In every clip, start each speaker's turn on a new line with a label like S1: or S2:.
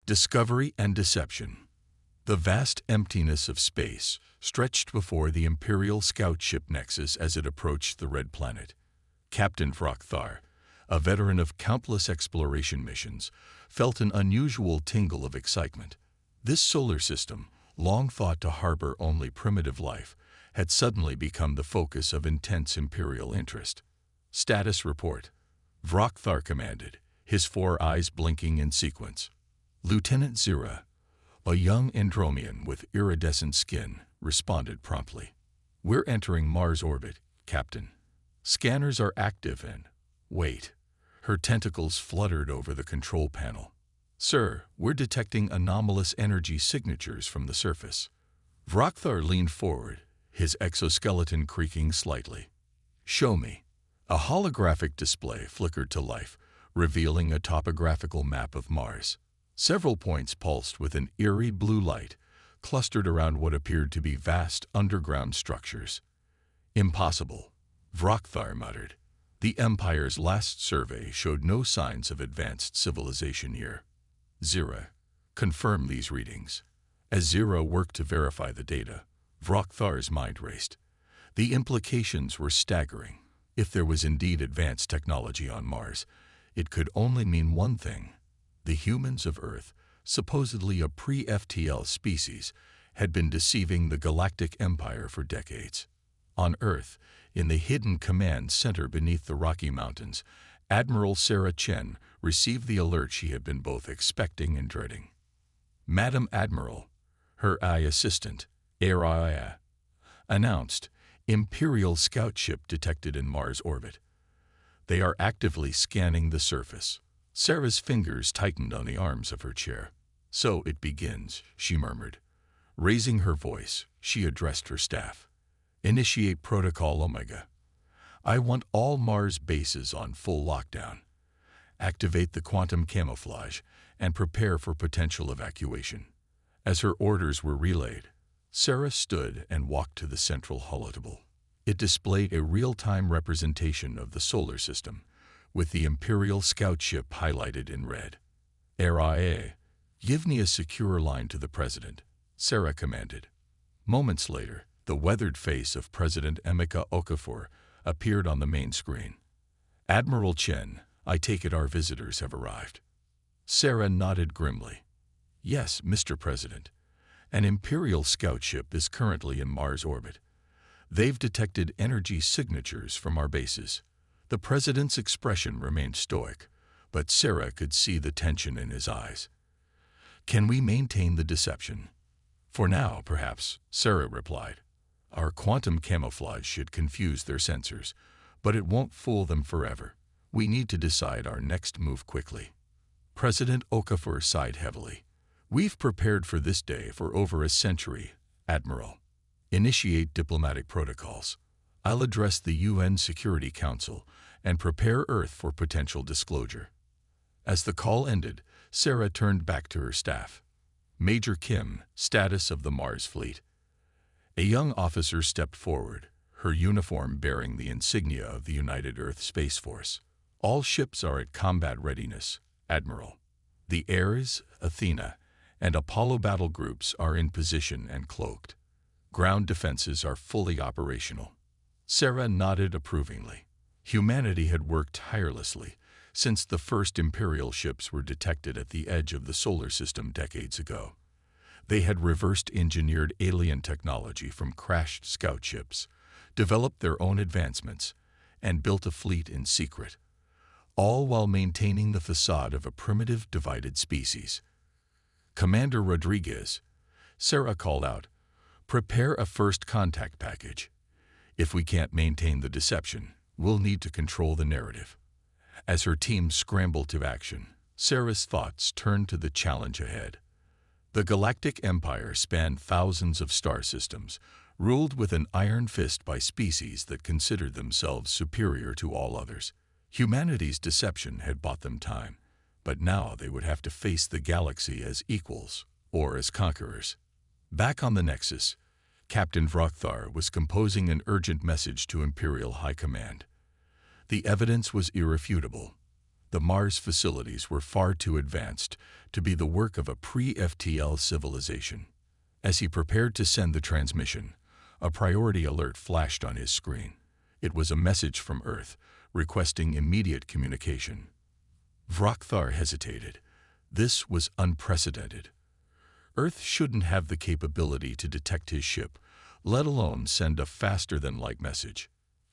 S1: Discovery and deception. The vast emptiness of space stretched before the Imperial scout ship Nexus as it approached the Red Planet. Captain Vrockthar, a veteran of countless exploration missions, felt an unusual tingle of excitement. This solar system, long thought to harbor only primitive life, had suddenly become the focus of intense Imperial interest. Status report. Vrockthar commanded, his 4 eyes blinking in sequence. Lieutenant Zira, a young Andromian with iridescent skin, responded promptly. We're entering Mars orbit, Captain. Scanners are active and... Wait. Her tentacles fluttered over the control panel. Sir, we're detecting anomalous energy signatures from the surface. Vrockthar leaned forward, his exoskeleton creaking slightly. Show me. A holographic display flickered to life, revealing a topographical map of Mars. Several points pulsed with an eerie blue light, clustered around what appeared to be vast underground structures. Impossible, Vrockthar muttered. The Empire's last survey showed no signs of advanced civilization here. Zira, confirm these readings. As Zira worked to verify the data, Vrockthar's mind raced. The implications were staggering. If there was indeed advanced technology on Mars, it could only mean one thing. The humans of Earth, supposedly a pre-FTL species, had been deceiving the Galactic Empire for decades. On Earth, in the hidden command center beneath the Rocky Mountains, Admiral Sarah Chen received the alert she had been both expecting and dreading. Madam Admiral, her eye assistant, Araya, announced, Imperial scout ship detected in Mars orbit. They are actively scanning the surface. Sarah's fingers tightened on the arms of her chair. So it begins, she murmured. Raising her voice, she addressed her staff. Initiate Protocol Omega. I want all Mars bases on full lockdown. Activate the quantum camouflage and prepare for potential evacuation. As her orders were relayed, Sarah stood and walked to the central holotacle. It displayed a real-time representation of the solar system, with the Imperial scout ship highlighted in red. Araya, give me a secure line to the President, Sarah commanded. Moments later, the weathered face of President Emeka Okafor appeared on the main screen. Admiral Chen, I take it our visitors have arrived. Sarah nodded grimly. Yes, Mr. President. An Imperial scout ship is currently in Mars orbit. They've detected energy signatures from our bases. The President's expression remained stoic, but Sarah could see the tension in his eyes. Can we maintain the deception? For now, perhaps, Sarah replied. Our quantum camouflage should confuse their sensors, but it won't fool them forever. We need to decide our next move quickly. President Okafor sighed heavily. We've prepared for this day for over a century, Admiral. Initiate diplomatic protocols. I'll address the UN Security Council and prepare Earth for potential disclosure. As the call ended, Sarah turned back to her staff. Major Kim, status of the Mars fleet. A young officer stepped forward, her uniform bearing the insignia of the United Earth Space Force. All ships are at combat readiness, Admiral. The Ares, Athena, and Apollo battle groups are in position and cloaked. Ground defenses are fully operational. Sarah nodded approvingly. Humanity had worked tirelessly since the first Imperial ships were detected at the edge of the solar system decades ago. They had reversed-engineered alien technology from crashed scout ships, developed their own advancements, and built a fleet in secret, all while maintaining the facade of a primitive, divided species. Commander Rodriguez, Sarah called out, prepare a first contact package. If we can't maintain the deception, we'll need to control the narrative. As her team scrambled to action, Sarah's thoughts turned to the challenge ahead. The Galactic Empire spanned thousands of star systems, ruled with an iron fist by species that considered themselves superior to all others. Humanity's deception had bought them time, but now they would have to face the galaxy as equals or as conquerors. Back on the Nexus, Captain Vrockthar was composing an urgent message to Imperial High Command. The evidence was irrefutable. The Mars facilities were far too advanced to be the work of a pre-FTL civilization. As he prepared to send the transmission, a priority alert flashed on his screen. It was a message from Earth, requesting immediate communication. Vrokthar hesitated. This was unprecedented. Earth shouldn't have the capability to detect his ship, let alone send a faster-than-light message.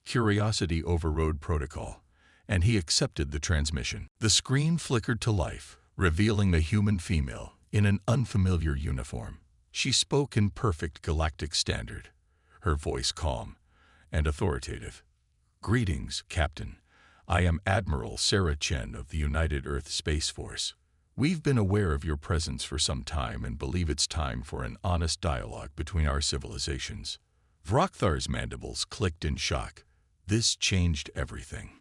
S1: Curiosity overrode protocol, and he accepted the transmission. The screen flickered to life, revealing a human female in an unfamiliar uniform. She spoke in perfect galactic standard, her voice calm and authoritative. "Greetings, Captain. I am Admiral Sarah Chen of the United Earth Space Force. We've been aware of your presence for some time and believe it's time for an honest dialogue between our civilizations." Vrokthar's mandibles clicked in shock. This changed everything.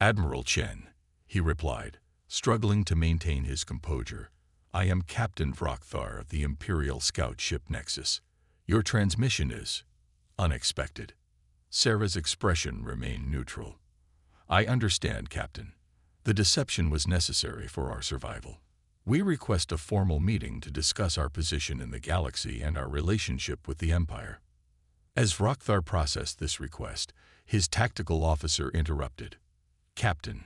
S1: "Admiral Chen," he replied, struggling to maintain his composure. "I am Captain Vrokthar of the Imperial Scout Ship Nexus. Your transmission is unexpected." Sarah's expression remained neutral. "I understand, Captain. The deception was necessary for our survival. We request a formal meeting to discuss our position in the galaxy and our relationship with the Empire." As Vrokthar processed this request, his tactical officer interrupted. "Captain,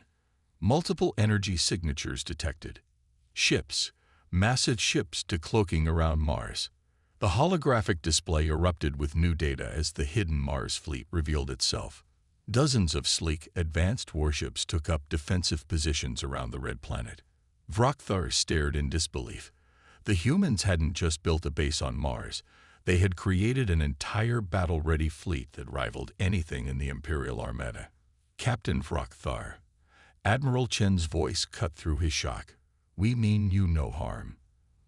S1: multiple energy signatures detected. Ships, massive ships decloaking around Mars." The holographic display erupted with new data as the hidden Mars fleet revealed itself. Dozens of sleek, advanced warships took up defensive positions around the red planet. Vrokthar stared in disbelief. The humans hadn't just built a base on Mars. They had created an entire battle-ready fleet that rivaled anything in the Imperial Armada. "Captain Vrokthar," Admiral Chen's voice cut through his shock. "We mean you no harm,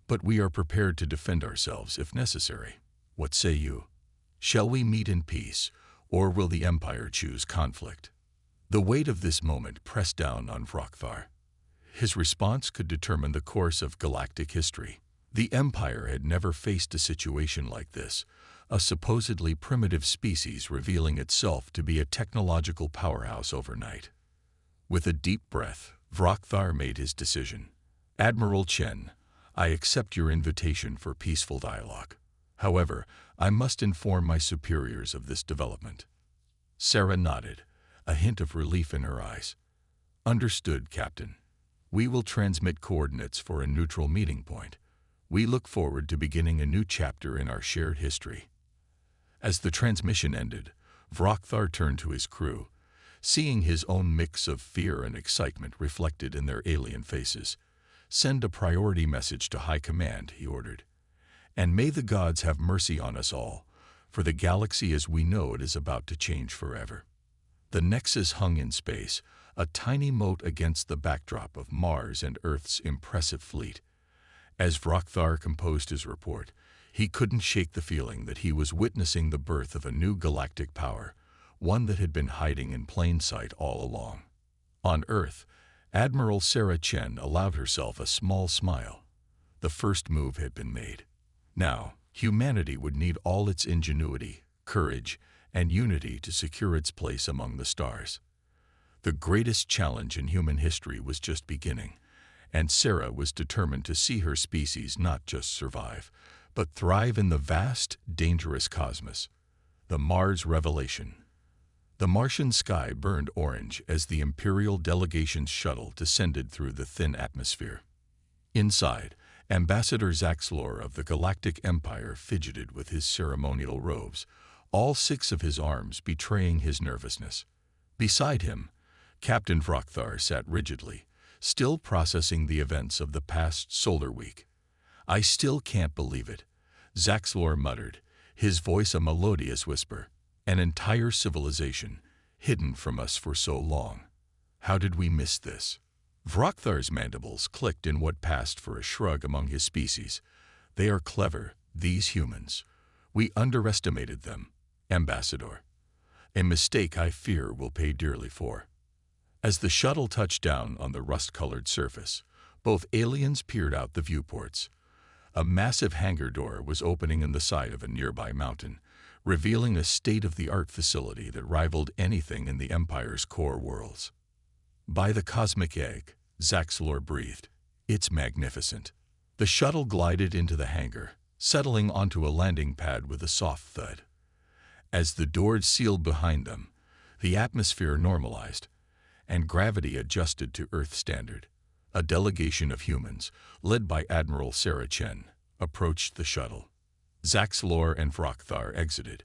S1: but we are prepared to defend ourselves if necessary. What say you? Shall we meet in peace, or will the Empire choose conflict?" The weight of this moment pressed down on Vrokthar. His response could determine the course of galactic history. The Empire had never faced a situation like this, a supposedly primitive species revealing itself to be a technological powerhouse overnight. With a deep breath, Vrokthar made his decision. "Admiral Chen, I accept your invitation for peaceful dialogue. However, I must inform my superiors of this development." Sarah nodded, a hint of relief in her eyes. "Understood, Captain. We will transmit coordinates for a neutral meeting point. We look forward to beginning a new chapter in our shared history." As the transmission ended, Vrokthar turned to his crew. Seeing his own mix of fear and excitement reflected in their alien faces, "Send a priority message to High Command," he ordered. "And may the gods have mercy on us all, for the galaxy as we know it is about to change forever." The Nexus hung in space, a tiny mote against the backdrop of Mars and Earth's impressive fleet. As Vrokthar composed his report, he couldn't shake the feeling that he was witnessing the birth of a new galactic power, one that had been hiding in plain sight all along. On Earth, Admiral Sarah Chen allowed herself a small smile. The first move had been made. Now, humanity would need all its ingenuity, courage, and unity to secure its place among the stars. The greatest challenge in human history was just beginning, and Sarah was determined to see her species not just survive, but thrive in the vast, dangerous cosmos. The Mars Revelation. The Martian sky burned orange as the Imperial delegation's shuttle descended through the thin atmosphere. Inside, Ambassador Zaxlor of the Galactic Empire fidgeted with his ceremonial robes, all 6 of his arms betraying his nervousness. Beside him, Captain Vrokthar sat rigidly, still processing the events of the past solar week. "I still can't believe it," Zaxlor muttered, his voice a melodious whisper. "An entire civilization, hidden from us for so long. How did we miss this?" Vrokthar's mandibles clicked in what passed for a shrug among his species. "They are clever, these humans. We underestimated them, Ambassador. A mistake I fear we'll pay dearly for." As the shuttle touched down on the rust-colored surface, both aliens peered out the viewports. A massive hangar door was opening in the side of a nearby mountain, revealing a state-of-the-art facility that rivaled anything in the Empire's core worlds. By the cosmic egg, Zaxlor breathed. It's magnificent. The shuttle glided into the hangar, settling onto a landing pad with a soft thud. As the doors sealed behind them, the atmosphere normalized, and gravity adjusted to Earth standard. A delegation of humans, led by Admiral Sarah Chen, approached the shuttle. Zaxlor and Vrokthar exited,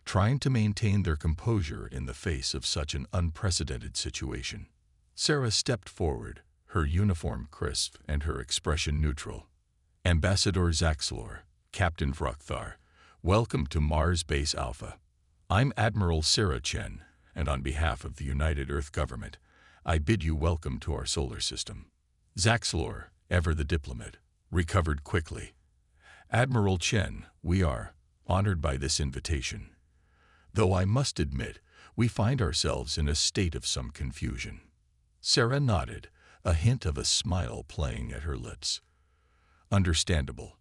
S1: trying to maintain their composure in the face of such an unprecedented situation. Sarah stepped forward, her uniform crisp and her expression neutral. Ambassador Zaxlor, Captain Vrokthar, welcome to Mars Base Alpha. I'm Admiral Sarah Chen, and on behalf of the United Earth Government, I bid you welcome to our solar system. Zaxlor, ever the diplomat, recovered quickly. Admiral Chen, we are honored by this invitation. Though I must admit, we find ourselves in a state of some confusion. Sarah nodded, a hint of a smile playing at her lips. Understandable,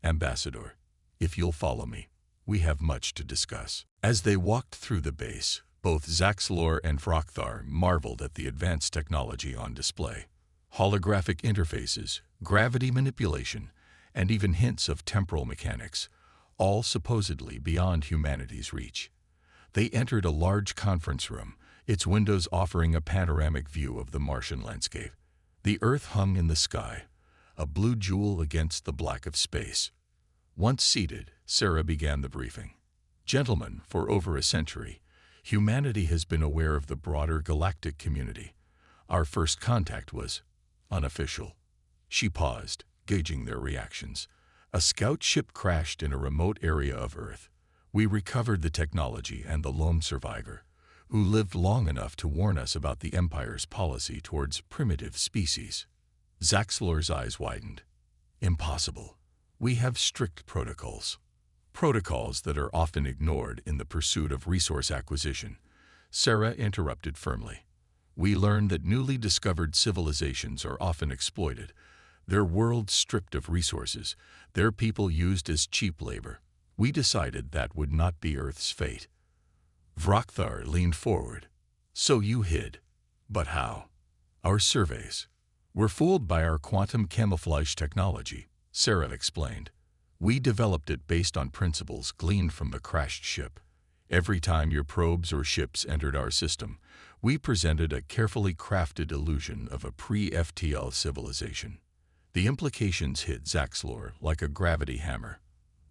S1: Ambassador. If you'll follow me, we have much to discuss. As they walked through the base, both Zaxlor and Vrokthar marveled at the advanced technology on display. Holographic interfaces, gravity manipulation, and even hints of temporal mechanics, all supposedly beyond humanity's reach. They entered a large conference room, its windows offering a panoramic view of the Martian landscape. The Earth hung in the sky, a blue jewel against the black of space. Once seated, Sarah began the briefing. Gentlemen, for over a century, humanity has been aware of the broader galactic community. Our first contact was unofficial. She paused, gauging their reactions. A scout ship crashed in a remote area of Earth. We recovered the technology and the lone survivor, who lived long enough to warn us about the Empire's policy towards primitive species. Zaxlor's eyes widened. Impossible. We have strict protocols. Protocols that are often ignored in the pursuit of resource acquisition. Sarah interrupted firmly. We learned that newly discovered civilizations are often exploited, their world stripped of resources, their people used as cheap labor. We decided that would not be Earth's fate. Vrokthar leaned forward. So you hid. But how? Our surveys. We're fooled by our quantum camouflage technology, Sarah explained. We developed it based on principles gleaned from the crashed ship. Every time your probes or ships entered our system, we presented a carefully crafted illusion of a pre-FTL civilization. The implications hit Zaxlor like a gravity hammer.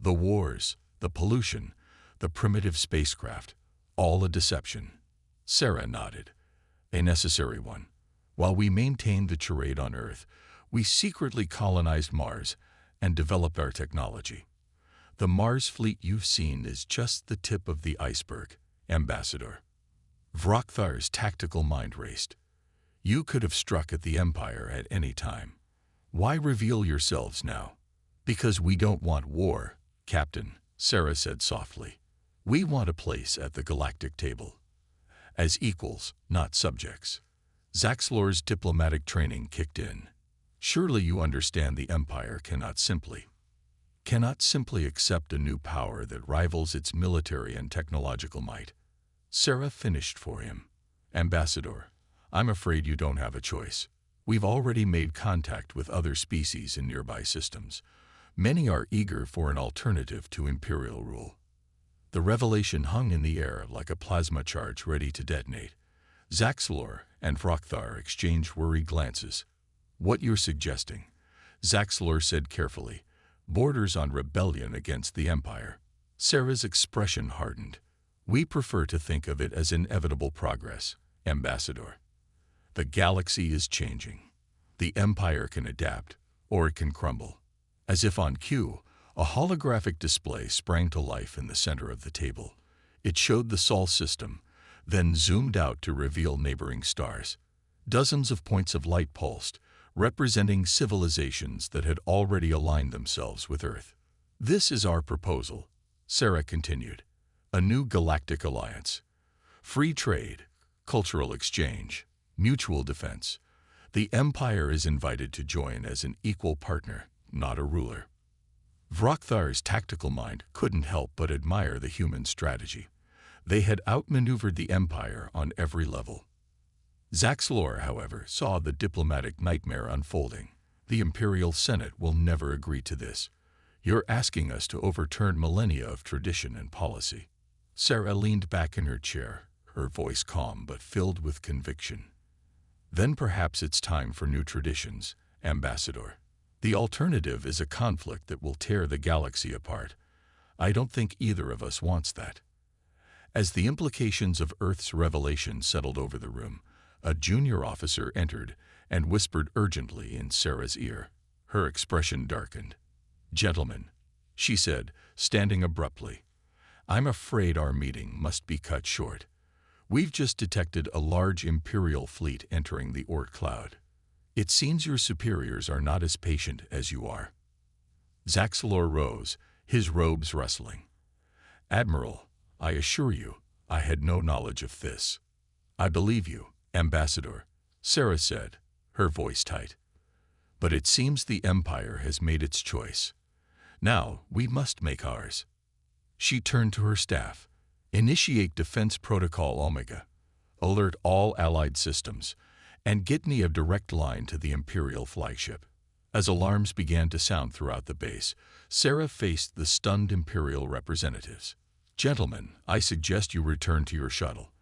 S1: The wars, the pollution, the primitive spacecraft, all a deception. Sarah nodded. A necessary one. While we maintained the charade on Earth, we secretly colonized Mars and developed our technology. The Mars fleet you've seen is just the tip of the iceberg, Ambassador. Vroktar's tactical mind raced. You could have struck at the Empire at any time. Why reveal yourselves now? Because we don't want war, Captain, Sarah said softly. We want a place at the galactic table. As equals, not subjects. Zaxlor's diplomatic training kicked in. Surely you understand the Empire cannot simply accept a new power that rivals its military and technological might. Sarah finished for him. Ambassador, I'm afraid you don't have a choice. We've already made contact with other species in nearby systems. Many are eager for an alternative to imperial rule. The revelation hung in the air like a plasma charge ready to detonate. Zaxlor and Vrokthar exchanged worried glances. What you're suggesting, Zaxlor said carefully, borders on rebellion against the Empire. Sarah's expression hardened. We prefer to think of it as inevitable progress, Ambassador. The galaxy is changing. The Empire can adapt, or it can crumble. As if on cue, a holographic display sprang to life in the center of the table. It showed the Sol system, then zoomed out to reveal neighboring stars. Dozens of points of light pulsed, representing civilizations that had already aligned themselves with Earth. This is our proposal, Sarah continued. A new galactic alliance. Free trade, cultural exchange, mutual defense. The Empire is invited to join as an equal partner, not a ruler. Vroktar's tactical mind couldn't help but admire the human strategy. They had outmaneuvered the Empire on every level. Zaxlor, however, saw the diplomatic nightmare unfolding. The Imperial Senate will never agree to this. You're asking us to overturn millennia of tradition and policy. Sarah leaned back in her chair, her voice calm but filled with conviction. Then perhaps it's time for new traditions, Ambassador. The alternative is a conflict that will tear the galaxy apart. I don't think either of us wants that. As the implications of Earth's revelation settled over the room, a junior officer entered and whispered urgently in Sarah's ear. Her expression darkened. "Gentlemen," she said, standing abruptly, "I'm afraid our meeting must be cut short. We've just detected a large Imperial fleet entering the Orc cloud. It seems your superiors are not as patient as you are." Zaxlor rose, his robes rustling. "Admiral, I assure you, I had no knowledge of this." "I believe you, Ambassador," Sarah said, her voice tight. "But it seems the Empire has made its choice. Now we must make ours." She turned to her staff. "Initiate Defense Protocol Omega. Alert all Allied systems, and get me a direct line to the Imperial flagship." As alarms began to sound throughout the base, Sarah faced the stunned Imperial representatives. "Gentlemen, I suggest you return to your shuttle.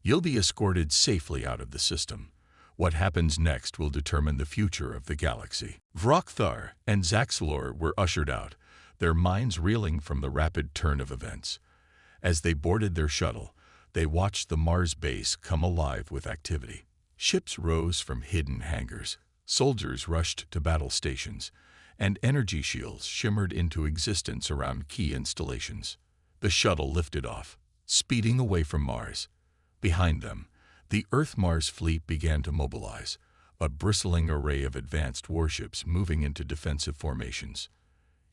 S1: You'll be escorted safely out of the system. What happens next will determine the future of the galaxy." Vrokthar and Zaxlor were ushered out, their minds reeling from the rapid turn of events. As they boarded their shuttle, they watched the Mars base come alive with activity. Ships rose from hidden hangars, soldiers rushed to battle stations, and energy shields shimmered into existence around key installations. The shuttle lifted off, speeding away from Mars. Behind them, the Earth-Mars fleet began to mobilize, a bristling array of advanced warships moving into defensive formations.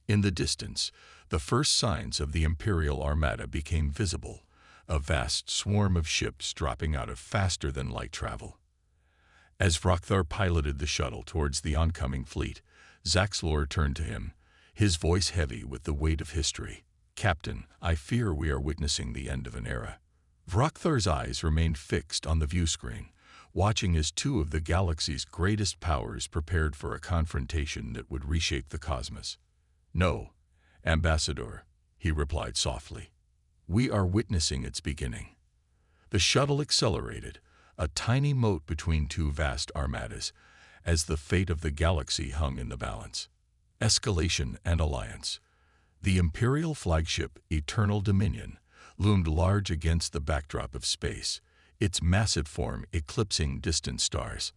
S1: In the distance, the first signs of the Imperial Armada became visible, a vast swarm of ships dropping out of faster-than-light travel. As Vrokthar piloted the shuttle towards the oncoming fleet, Zaxlor turned to him, his voice heavy with the weight of history. "Captain, I fear we are witnessing the end of an era." Vroktar's eyes remained fixed on the viewscreen, watching as two of the galaxy's greatest powers prepared for a confrontation that would reshape the cosmos. "No, Ambassador," he replied softly. "We are witnessing its beginning." The shuttle accelerated, a tiny mote between two vast armadas, as the fate of the galaxy hung in the balance. Escalation and alliance. The Imperial flagship, Eternal Dominion, loomed large against the backdrop of space, its massive form eclipsing distant stars.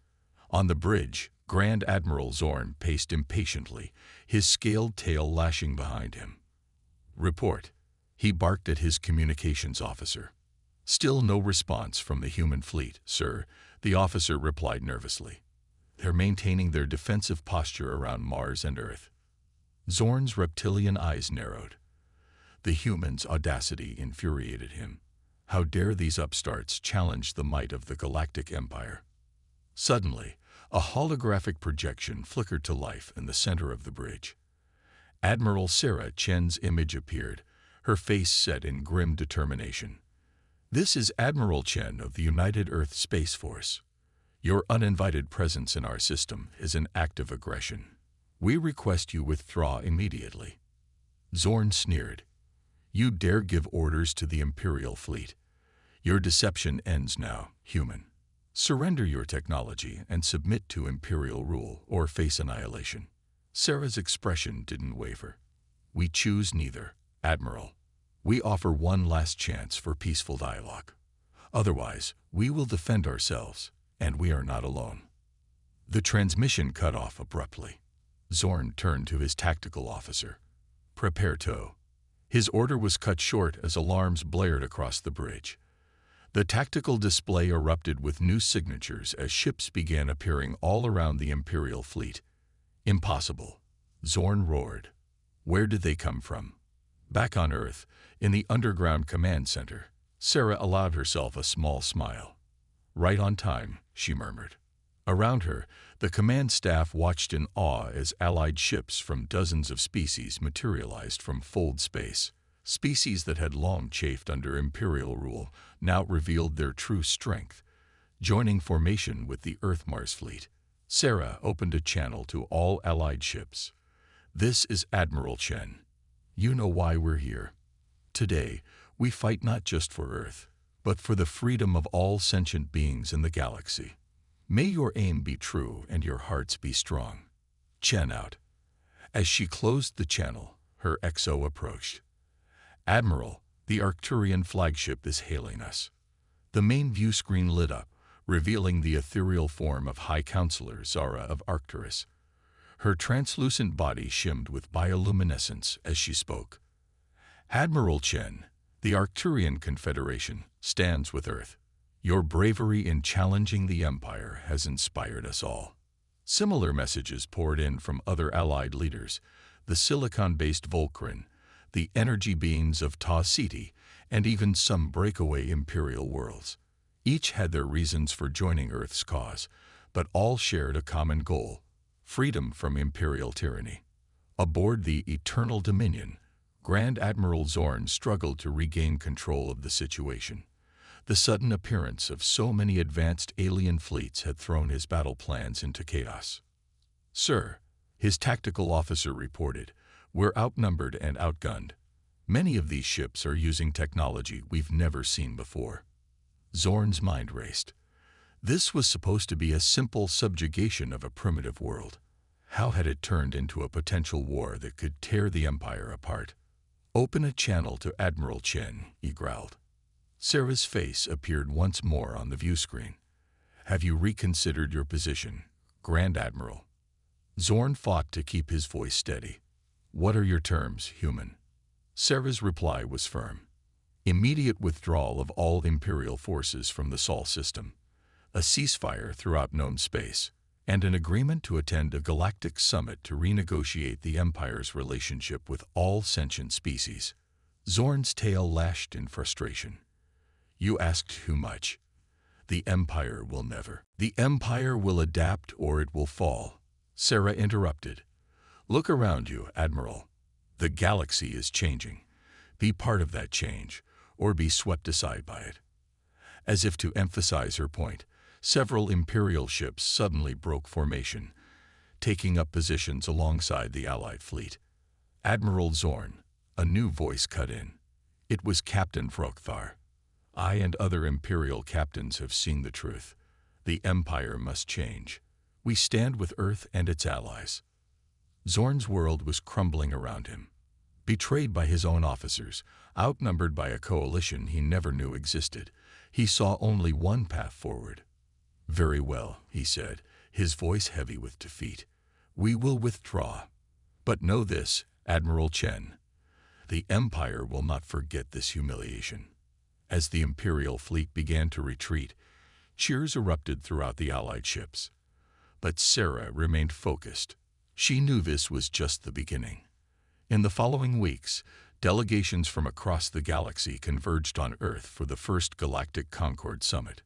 S1: On the bridge, Grand Admiral Zorn paced impatiently, his scaled tail lashing behind him. "Report," he barked at his communications officer. "Still no response from the human fleet, sir," the officer replied nervously. "They're maintaining their defensive posture around Mars and Earth." Zorn's reptilian eyes narrowed. The humans' audacity infuriated him. How dare these upstarts challenge the might of the Galactic Empire? Suddenly, a holographic projection flickered to life in the center of the bridge. Admiral Sarah Chen's image appeared, her face set in grim determination. "This is Admiral Chen of the United Earth Space Force. Your uninvited presence in our system is an act of aggression. We request you withdraw immediately." Zorn sneered. "You dare give orders to the Imperial fleet? Your deception ends now, human. Surrender your technology and submit to Imperial rule or face annihilation." Sarah's expression didn't waver. "We choose neither, Admiral. We offer one last chance for peaceful dialogue. Otherwise, we will defend ourselves, and we are not alone." The transmission cut off abruptly. Zorn turned to his tactical officer. "Prepare tow." His order was cut short as alarms blared across the bridge. The tactical display erupted with new signatures as ships began appearing all around the Imperial fleet. "Impossible," Zorn roared. "Where did they come from?" Back on Earth, in the underground command center, Sarah allowed herself a small smile. "Right on time," she murmured. Around her, the command staff watched in awe as Allied ships from dozens of species materialized from Fold space. Species that had long chafed under Imperial rule now revealed their true strength. Joining formation with the Earth-Mars fleet, Sarah opened a channel to all Allied ships. "This is Admiral Chen. You know why we're here. Today, we fight not just for Earth, but for the freedom of all sentient beings in the galaxy. May your aim be true and your hearts be strong. Chen out." As she closed the channel, her XO approached. "Admiral, the Arcturian flagship is hailing us." The main view screen lit up, revealing the ethereal form of High Counselor Zara of Arcturus. Her translucent body shimmed with bioluminescence as she spoke. "Admiral Chen, the Arcturian Confederation stands with Earth. Your bravery in challenging the Empire has inspired us all." Similar messages poured in from other Allied leaders, the silicon-based Volcran, the energy beings of Ta Ceti, and even some breakaway Imperial worlds. Each had their reasons for joining Earth's cause, but all shared a common goal: freedom from Imperial tyranny. Aboard the Eternal Dominion, Grand Admiral Zorn struggled to regain control of the situation. The sudden appearance of so many advanced alien fleets had thrown his battle plans into chaos. "Sir," his tactical officer reported, "we're outnumbered and outgunned. Many of these ships are using technology we've never seen before." Zorn's mind raced. This was supposed to be a simple subjugation of a primitive world. How had it turned into a potential war that could tear the Empire apart? "Open a channel to Admiral Chen," he growled. Sarah's face appeared once more on the view screen. "Have you reconsidered your position, Grand Admiral?" Zorn fought to keep his voice steady. "What are your terms, human?" Sarah's reply was firm. Immediate withdrawal of all Imperial forces from the Sol system, a ceasefire throughout known space, and an agreement to attend a galactic summit to renegotiate the Empire's relationship with all sentient species. Zorn's tail lashed in frustration. "You asked too much. The Empire will never. The Empire will adapt or it will fall," Sarah interrupted. "Look around you, Admiral. The galaxy is changing. Be part of that change, or be swept aside by it." As if to emphasize her point, several Imperial ships suddenly broke formation, taking up positions alongside the Allied fleet. "Admiral Zorn," a new voice cut in. It was Captain Frokthar. "I and other Imperial captains have seen the truth. The Empire must change. We stand with Earth and its allies." Zorn's world was crumbling around him. Betrayed by his own officers, outnumbered by a coalition he never knew existed, he saw only one path forward. "Very well," he said, his voice heavy with defeat. "We will withdraw. But know this, Admiral Chen. The Empire will not forget this humiliation." As the Imperial fleet began to retreat, cheers erupted throughout the Allied ships. But Sarah remained focused. She knew this was just the beginning. In the following weeks, delegations from across the galaxy converged on Earth for the first Galactic Concord Summit.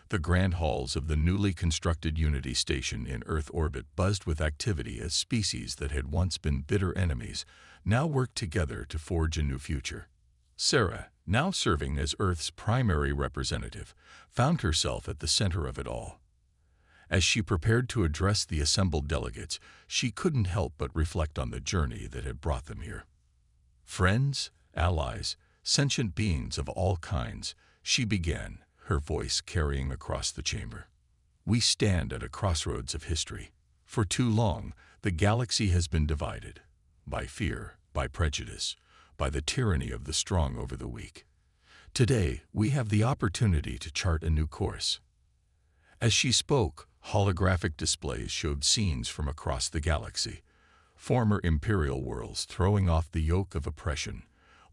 S1: The grand halls of the newly constructed Unity Station in Earth orbit buzzed with activity as species that had once been bitter enemies now worked together to forge a new future. Sarah, now serving as Earth's primary representative, found herself at the center of it all. As she prepared to address the assembled delegates, she couldn't help but reflect on the journey that had brought them here. "Friends, allies, sentient beings of all kinds," she began, her voice carrying across the chamber. "We stand at a crossroads of history. For too long, the galaxy has been divided by fear, by prejudice, by the tyranny of the strong over the weak. Today, we have the opportunity to chart a new course." As she spoke, holographic displays showed scenes from across the galaxy, former Imperial worlds throwing off the yoke of oppression,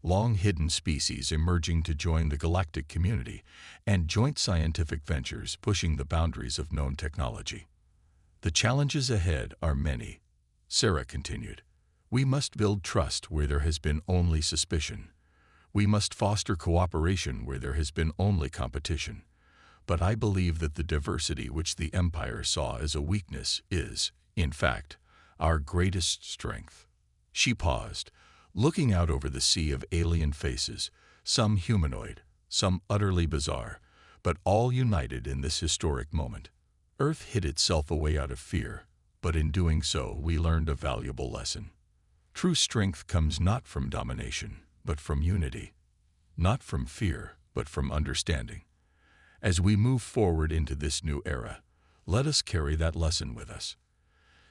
S1: long-hidden species emerging to join the galactic community, and joint scientific ventures pushing the boundaries of known technology. "The challenges ahead are many," Sarah continued. "We must build trust where there has been only suspicion. We must foster cooperation where there has been only competition. But I believe that the diversity which the Empire saw as a weakness is, in fact, our greatest strength." She paused, looking out over the sea of alien faces, some humanoid, some utterly bizarre, but all united in this historic moment. Earth hid itself away out of fear, but in doing so we learned a valuable lesson. True strength comes not from domination, but from unity. Not from fear, but from understanding. As we move forward into this new era, let us carry that lesson with us.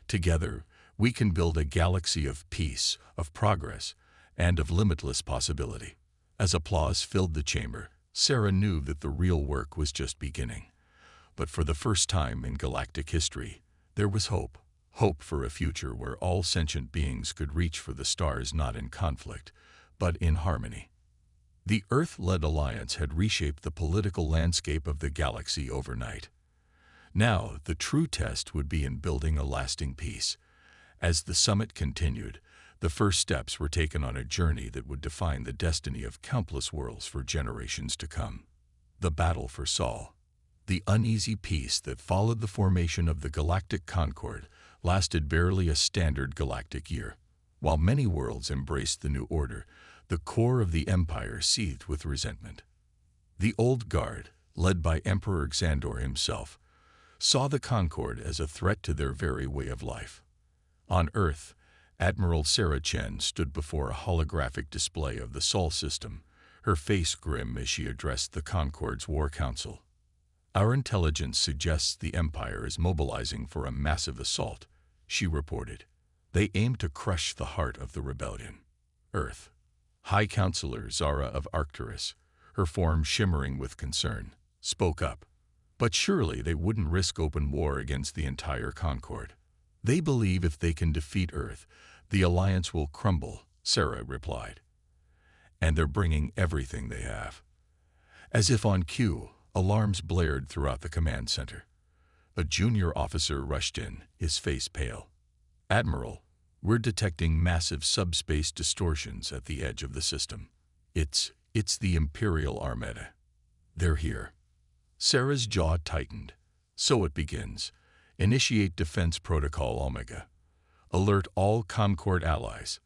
S1: Together, we can build a galaxy of peace, of progress, and of limitless possibility. As applause filled the chamber, Sarah knew that the real work was just beginning. But for the first time in galactic history, there was hope. Hope for a future where all sentient beings could reach for the stars not in conflict, but in harmony. The Earth-led alliance had reshaped the political landscape of the galaxy overnight. Now, the true test would be in building a lasting peace. As the summit continued, the first steps were taken on a journey that would define the destiny of countless worlds for generations to come. The battle for Sol. The uneasy peace that followed the formation of the Galactic Concord lasted barely a standard galactic year. While many worlds embraced the new order, the core of the Empire seethed with resentment. The Old Guard, led by Emperor Xandor himself, saw the Concord as a threat to their very way of life. On Earth, Admiral Sarah Chen stood before a holographic display of the Sol system, her face grim as she addressed the Concord's War Council. "Our intelligence suggests the Empire is mobilizing for a massive assault," she reported. "They aim to crush the heart of the rebellion." Earth. High Counselor Zara of Arcturus, her form shimmering with concern, spoke up. "But surely they wouldn't risk open war against the entire Concord. They believe if they can defeat Earth, the alliance will crumble," Sarah replied. "And they're bringing everything they have." As if on cue, alarms blared throughout the command center. A junior officer rushed in, his face pale. "Admiral, we're detecting massive subspace distortions at the edge of the system. It's the Imperial Armada. They're here." Sarah's jaw tightened. "So it begins. Initiate Defense Protocol Omega. Alert all Concord allies."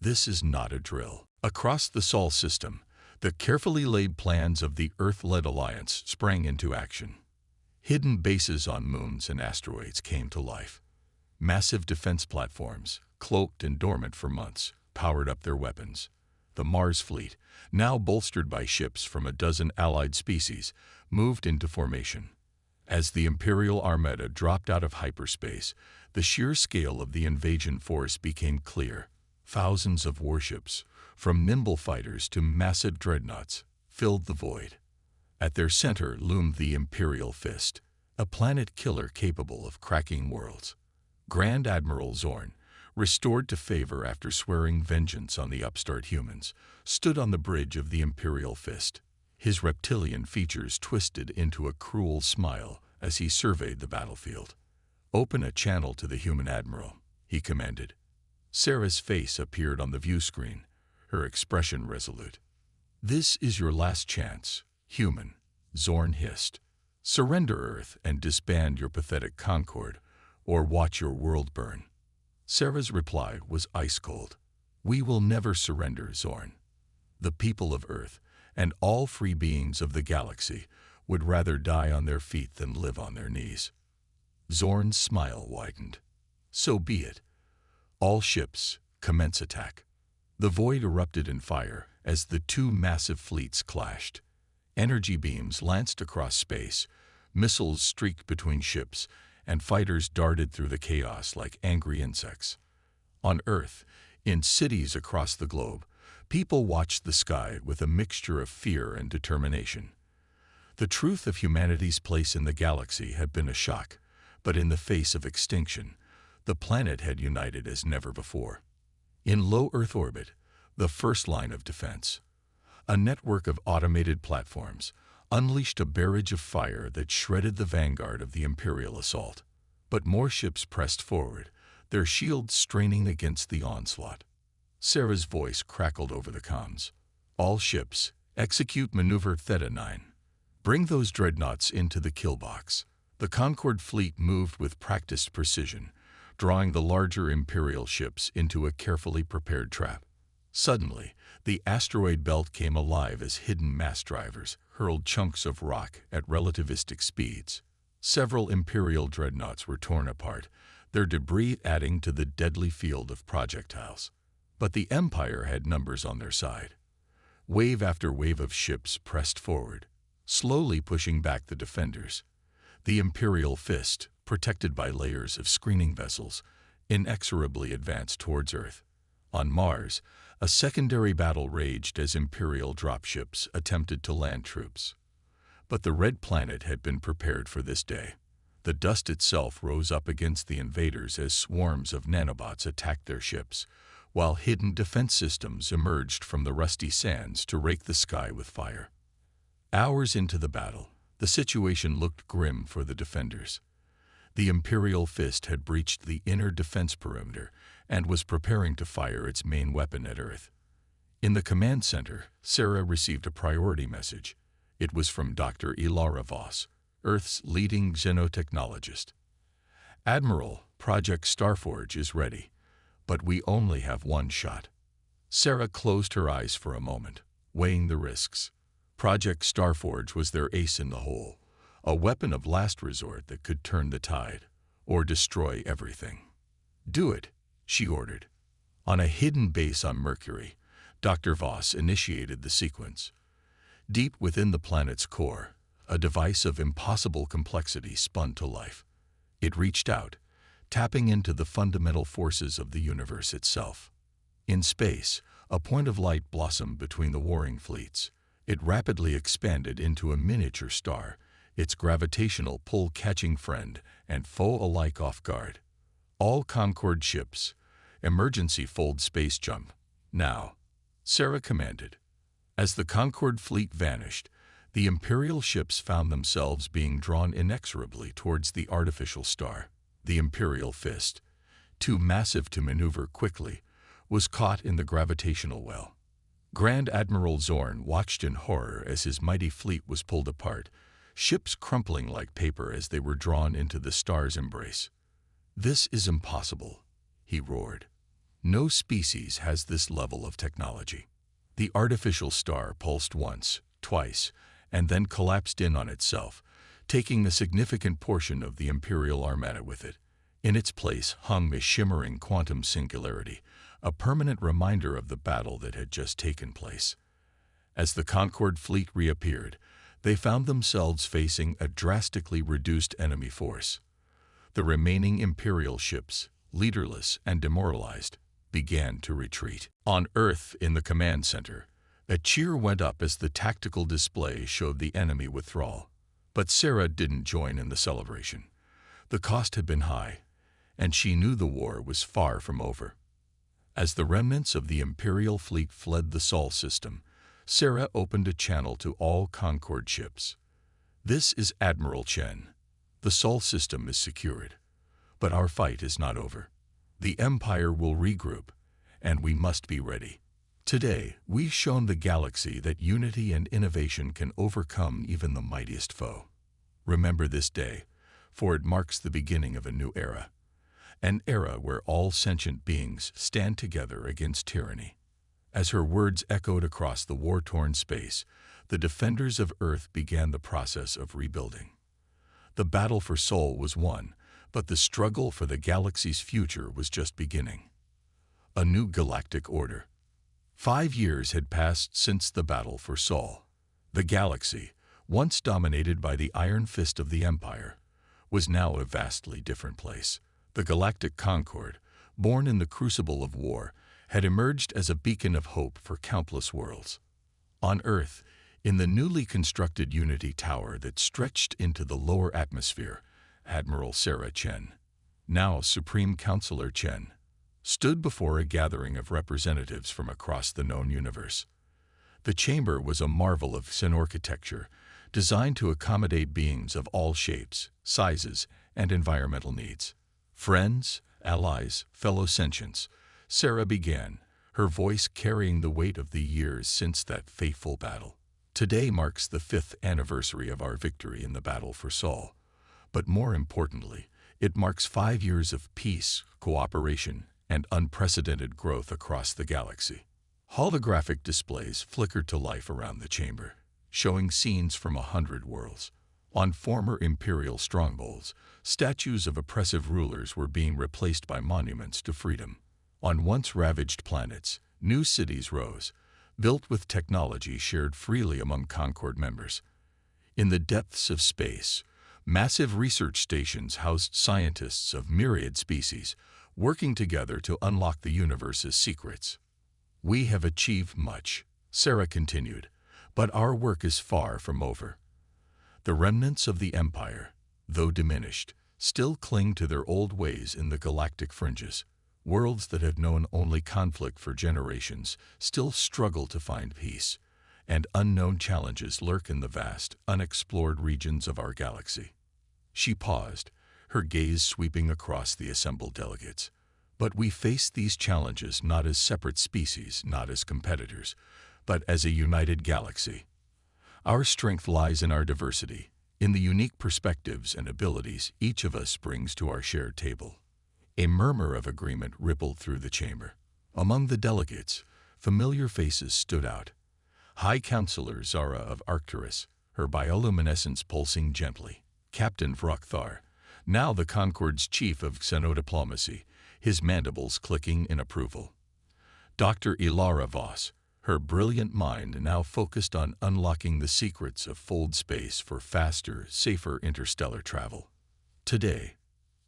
S1: This is not a drill. Across the Sol system, the carefully laid plans of the Earth-led alliance sprang into action. Hidden bases on moons and asteroids came to life. Massive defense platforms, cloaked and dormant for months, powered up their weapons. The Mars fleet, now bolstered by ships from a dozen allied species, moved into formation. As the Imperial Armada dropped out of hyperspace, the sheer scale of the invasion force became clear. Thousands of warships, from nimble fighters to massive dreadnoughts, filled the void. At their center loomed the Imperial Fist, a planet killer capable of cracking worlds. Grand Admiral Zorn, restored to favor after swearing vengeance on the upstart humans, stood on the bridge of the Imperial Fist. His reptilian features twisted into a cruel smile as he surveyed the battlefield. "Open a channel to the human admiral," he commanded. Sarah's face appeared on the view screen, her expression resolute. "This is your last chance, human," Zorn hissed. "Surrender Earth and disband your pathetic Concord, or watch your world burn." Sarah's reply was ice-cold. "We will never surrender, Zorn. The people of Earth, and all free beings of the galaxy, would rather die on their feet than live on their knees." Zorn's smile widened. "So be it. All ships, commence attack." The void erupted in fire as the two massive fleets clashed. Energy beams lanced across space, missiles streaked between ships, and fighters darted through the chaos like angry insects. On Earth, in cities across the globe, people watched the sky with a mixture of fear and determination. The truth of humanity's place in the galaxy had been a shock, but in the face of extinction, the planet had united as never before. In low Earth orbit, the first line of defense, a network of automated platforms, unleashed a barrage of fire that shredded the vanguard of the Imperial assault. But more ships pressed forward, their shields straining against the onslaught. Sarah's voice crackled over the comms. "All ships, execute maneuver Theta 9. Bring those dreadnoughts into the kill box." The Concord fleet moved with practiced precision, drawing the larger Imperial ships into a carefully prepared trap. Suddenly, the asteroid belt came alive as hidden mass drivers hurled chunks of rock at relativistic speeds. Several Imperial dreadnoughts were torn apart, their debris adding to the deadly field of projectiles. But the Empire had numbers on their side. Wave after wave of ships pressed forward, slowly pushing back the defenders. The Imperial fist, protected by layers of screening vessels, inexorably advanced towards Earth. On Mars, a secondary battle raged as Imperial dropships attempted to land troops. But the Red Planet had been prepared for this day. The dust itself rose up against the invaders as swarms of nanobots attacked their ships, while hidden defense systems emerged from the rusty sands to rake the sky with fire. Hours into the battle, the situation looked grim for the defenders. The Imperial fist had breached the inner defense perimeter and was preparing to fire its main weapon at Earth. In the command center, Sarah received a priority message. It was from Dr. Ilara Voss, Earth's leading xenotechnologist. "Admiral, Project Starforge is ready, but we only have one shot." Sarah closed her eyes for a moment, weighing the risks. Project Starforge was their ace in the hole, a weapon of last resort that could turn the tide, or destroy everything. "Do it," she ordered. On a hidden base on Mercury, Dr. Voss initiated the sequence. Deep within the planet's core, a device of impossible complexity spun to life. It reached out, tapping into the fundamental forces of the universe itself. In space, a point of light blossomed between the warring fleets. It rapidly expanded into a miniature star, its gravitational pull catching friend and foe alike off guard. "All Concorde ships, emergency fold space jump, now," Sarah commanded. As the Concorde fleet vanished, the Imperial ships found themselves being drawn inexorably towards the artificial star. The Imperial fist, too massive to maneuver quickly, was caught in the gravitational well. Grand Admiral Zorn watched in horror as his mighty fleet was pulled apart, ships crumpling like paper as they were drawn into the star's embrace. "This is impossible," he roared. "No species has this level of technology." The artificial star pulsed once, twice, and then collapsed in on itself, taking a significant portion of the Imperial armada with it. In its place hung a shimmering quantum singularity, a permanent reminder of the battle that had just taken place. As the Concorde fleet reappeared, they found themselves facing a drastically reduced enemy force. The remaining Imperial ships, leaderless and demoralized, began to retreat. On Earth, in the command center, a cheer went up as the tactical display showed the enemy withdrawal. But Sarah didn't join in the celebration. The cost had been high, and she knew the war was far from over. As the remnants of the Imperial fleet fled the Sol system, Sarah opened a channel to all Concorde ships. "This is Admiral Chen. The Sol system is secured, but our fight is not over. The Empire will regroup, and we must be ready. Today, we've shown the galaxy that unity and innovation can overcome even the mightiest foe. Remember this day, for it marks the beginning of a new era. An era where all sentient beings stand together against tyranny." As her words echoed across the war-torn space, the defenders of Earth began the process of rebuilding. The battle for Sol was won, but the struggle for the galaxy's future was just beginning. A new galactic order. 5 years had passed since the battle for Sol. The galaxy, once dominated by the iron fist of the Empire, was now a vastly different place. The Galactic Concorde, born in the crucible of war, had emerged as a beacon of hope for countless worlds. On Earth, in the newly constructed Unity Tower that stretched into the lower atmosphere, Admiral Sarah Chen, now Supreme Counselor Chen, stood before a gathering of representatives from across the known universe. The chamber was a marvel of Xen architecture, designed to accommodate beings of all shapes, sizes, and environmental needs. "Friends, allies, fellow sentients," Sarah began, her voice carrying the weight of the years since that fateful battle. "Today marks the 5th anniversary of our victory in the battle for Sol. But more importantly, it marks 5 years of peace, cooperation, and unprecedented growth across the galaxy. Holographic displays flickered to life around the chamber, showing scenes from 100 worlds. On former imperial strongholds, statues of oppressive rulers were being replaced by monuments to freedom. On once ravaged planets, new cities rose, built with technology shared freely among Concord members. In the depths of space, massive research stations housed scientists of myriad species, working together to unlock the universe's secrets. "We have achieved much," Sarah continued, "but our work is far from over. The remnants of the Empire, though diminished, still cling to their old ways in the galactic fringes. Worlds that have known only conflict for generations still struggle to find peace, and unknown challenges lurk in the vast, unexplored regions of our galaxy." She paused, her gaze sweeping across the assembled delegates. "But we face these challenges not as separate species, not as competitors, but as a united galaxy. Our strength lies in our diversity, in the unique perspectives and abilities each of us brings to our shared table." A murmur of agreement rippled through the chamber. Among the delegates, familiar faces stood out. High Counselor Zara of Arcturus, her bioluminescence pulsing gently. Captain Vrockthar, now the Concord's chief of xenodiplomacy, his mandibles clicking in approval. Dr. Ilara Voss, her brilliant mind now focused on unlocking the secrets of fold space for faster, safer interstellar travel. "Today,"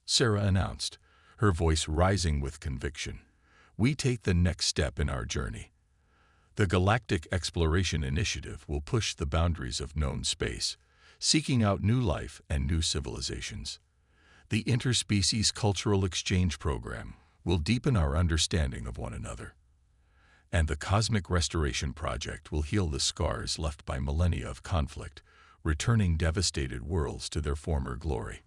S1: Sarah announced, her voice rising with conviction, "we take the next step in our journey. The Galactic Exploration Initiative will push the boundaries of known space, seeking out new life and new civilizations. The Interspecies Cultural Exchange Program will deepen our understanding of one another. And the Cosmic Restoration Project will heal the scars left by millennia of conflict, returning devastated worlds to their former glory."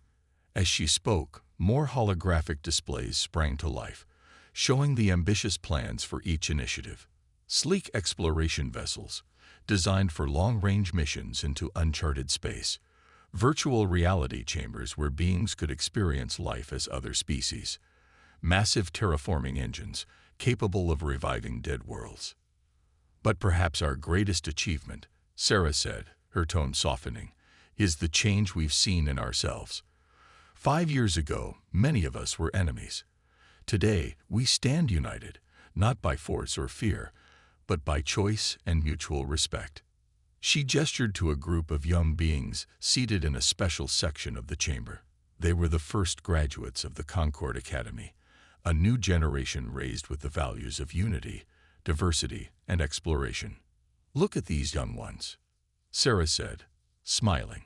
S1: As she spoke, more holographic displays sprang to life, showing the ambitious plans for each initiative. Sleek exploration vessels, designed for long-range missions into uncharted space. Virtual reality chambers where beings could experience life as other species. Massive terraforming engines, capable of reviving dead worlds. "But perhaps our greatest achievement," Sarah said, her tone softening, "is the change we've seen in ourselves. 5 years ago, many of us were enemies. Today, we stand united, not by force or fear, but by choice and mutual respect." She gestured to a group of young beings seated in a special section of the chamber. They were the first graduates of the Concord Academy, a new generation raised with the values of unity, diversity, and exploration. "Look at these young ones," Sarah said, smiling.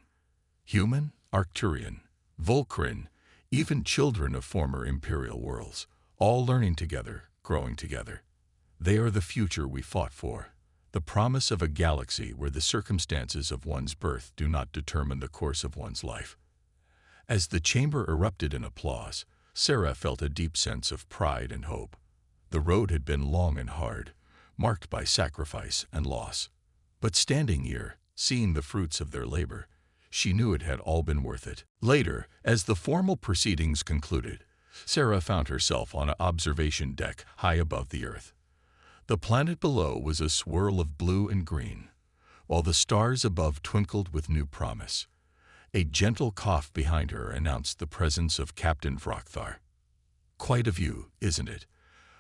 S1: "Human, Arcturian, Volcrin, even children of former imperial worlds, all learning together, growing together. They are the future we fought for, the promise of a galaxy where the circumstances of one's birth do not determine the course of one's life." As the chamber erupted in applause, Sarah felt a deep sense of pride and hope. The road had been long and hard, marked by sacrifice and loss. But standing here, seeing the fruits of their labor, she knew it had all been worth it. Later, as the formal proceedings concluded, Sarah found herself on an observation deck high above the Earth. The planet below was a swirl of blue and green, while the stars above twinkled with new promise. A gentle cough behind her announced the presence of Captain Vrockthar. "Quite a view, isn't it?"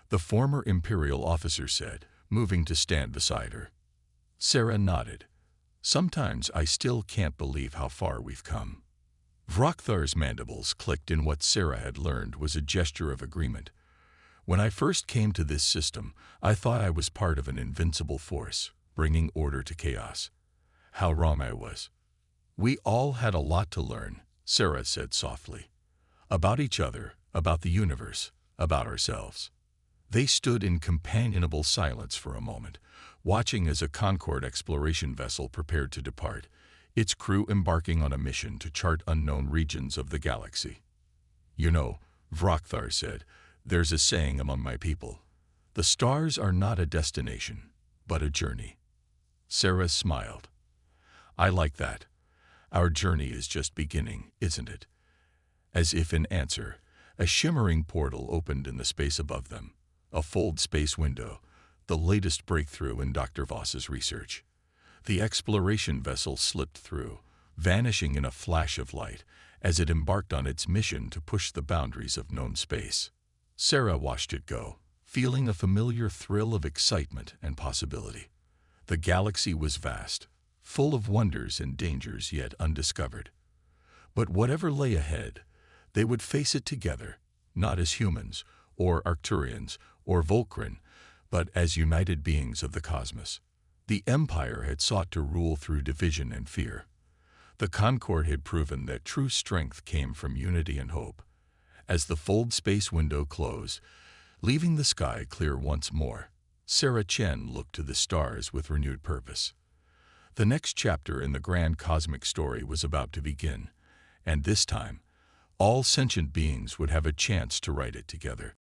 S1: the former Imperial officer said, moving to stand beside her. Sarah nodded. "Sometimes I still can't believe how far we've come." Vrockthar's mandibles clicked in what Sarah had learned was a gesture of agreement. "When I first came to this system, I thought I was part of an invincible force, bringing order to chaos. How wrong I was. We all had a lot to learn," Sarah said softly. "About each other, about the universe, about ourselves." They stood in companionable silence for a moment, watching as a Concord exploration vessel prepared to depart, its crew embarking on a mission to chart unknown regions of the galaxy. "You know," Vrockthar said, "there's a saying among my people. The stars are not a destination, but a journey." Sarah smiled. "I like that. Our journey is just beginning, isn't it?" As if in answer, a shimmering portal opened in the space above them, a fold space window, the latest breakthrough in Dr. Voss's research. The exploration vessel slipped through, vanishing in a flash of light as it embarked on its mission to push the boundaries of known space. Sarah watched it go, feeling a familiar thrill of excitement and possibility. The galaxy was vast, full of wonders and dangers yet undiscovered. But whatever lay ahead, they would face it together, not as humans, or Arcturians, or Volcran, but as united beings of the cosmos. The Empire had sought to rule through division and fear. The Concord had proven that true strength came from unity and hope. As the fold space window closed, leaving the sky clear once more, Sarah Chen looked to the stars with renewed purpose. The next chapter in the grand cosmic story was about to begin, and this time, all sentient beings would have a chance to write it together.